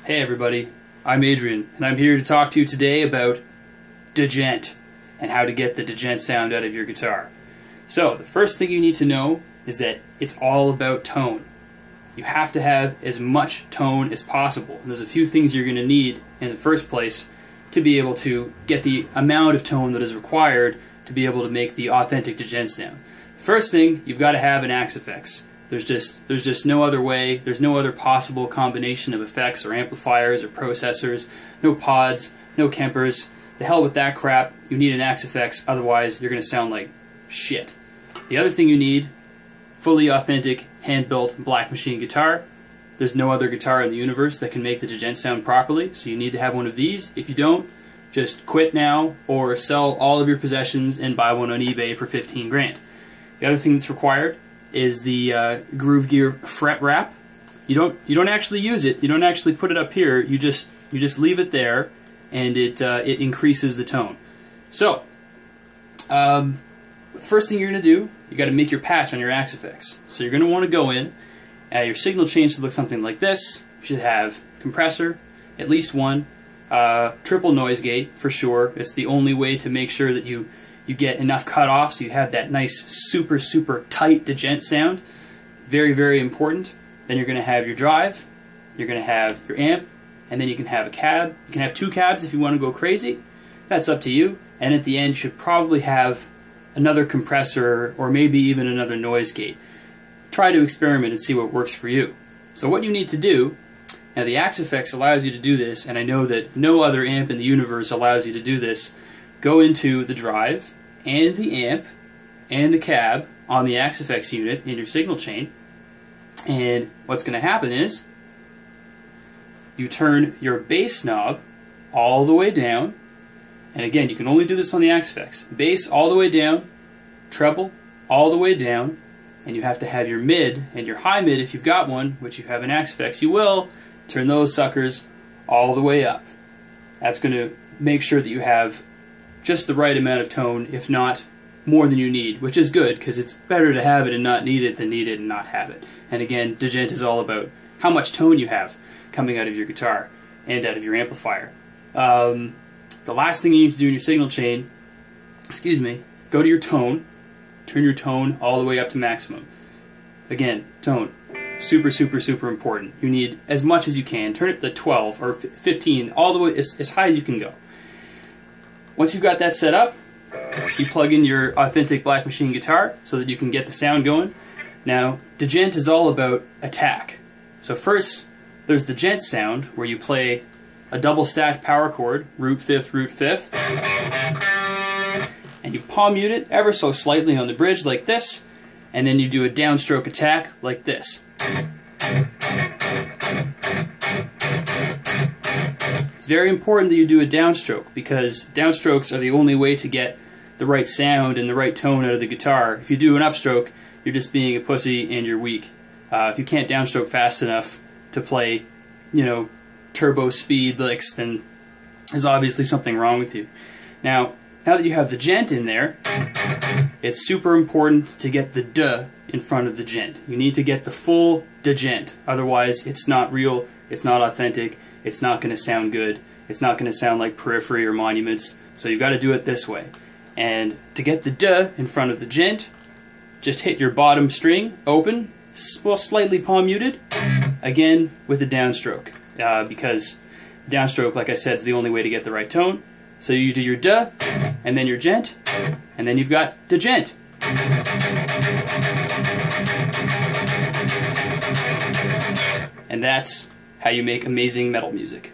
Hey everybody, I'm Adrian, and I'm here to talk to you today about Djent and how to get the Djent sound out of your guitar. So, the first thing you need to know is that it's all about tone. You have to have as much tone as possible, and there's a few things you're going to need in the first place to be able to get the amount of tone that is required to be able to make the authentic Djent sound. First thing, you've got to have an axe effects. There's just no other way, there's no other possible combination of effects or amplifiers or processors, no pods, no Kempers. The hell with that crap, you need an axe effects, otherwise you're going to sound like shit. The other thing you need, fully authentic, hand-built Blackmachine guitar. There's no other guitar in the universe that can make the Djent sound properly, so you need to have one of these. If you don't, just quit now or sell all of your possessions and buy one on eBay for 15 grand. The other thing that's required is the Groove Gear fret wrap. You don't actually use it. You don't actually put it up here. You just leave it there, and it increases the tone. So, the first thing you're going to do, you got to make your patch on your axe effects. So you're going to want to go in. Your signal chain should look something like this. You should have compressor, at least one, triple noise gate for sure. It's the only way to make sure that you get enough cutoff so you have that nice super tight Djent sound. Very, very important. Then you're going to have your drive, you're going to have your amp, and then you can have a cab. You can have two cabs if you want to go crazy. That's up to you. And at the end you should probably have another compressor or maybe even another noise gate. Try to experiment and see what works for you. So what you need to do, now the axe effects allows you to do this, and I know that no other amp in the universe allows you to do this. Go into the drive and the amp and the cab on the axe effects unit in your signal chain, and what's going to happen is you turn your bass knob all the way down, and again you can only do this on the axe effects. Bass all the way down, treble all the way down, and you have to have your mid and your high mid if you've got one, which you have an axe effects, you will turn those suckers all the way up. That's going to make sure that you have just the right amount of tone, if not more than you need, which is good because it's better to have it and not need it than need it and not have it. And again, Djent is all about how much tone you have coming out of your guitar and out of your amplifier. The last thing you need to do in your signal chain, go to your tone, turn your tone all the way up to maximum. Again, tone, super important. You need as much as you can. Turn it to 12 or 15, all the way as high as you can go. Once you've got that set up, you plug in your authentic Blackmachine guitar so that you can get the sound going. Now, Djent is all about attack. So first, there's the Djent sound, where you play a double stacked power chord, root fifth, and you palm mute it ever so slightly on the bridge like this, and then you do a downstroke attack like this. It's very important that you do a downstroke, because downstrokes are the only way to get the right sound and the right tone out of the guitar. If you do an upstroke, you're just being a pussy and you're weak. If you can't downstroke fast enough to play, turbo speed licks, then there's obviously something wrong with you. Now that you have the Djent in there, it's super important to get the D in front of the Djent. You need to get the full Djent, otherwise it's not real, it's not authentic, it's not going to sound good, it's not going to sound like Periphery or Monuments, so you've got to do it this way. And to get the D in front of the Djent, just hit your bottom string open, slightly palm muted, again with a downstroke, because downstroke, like I said, is the only way to get the right tone. So you do your D, and then your Djent, and then you've got Djent. And that's how you make amazing metal music.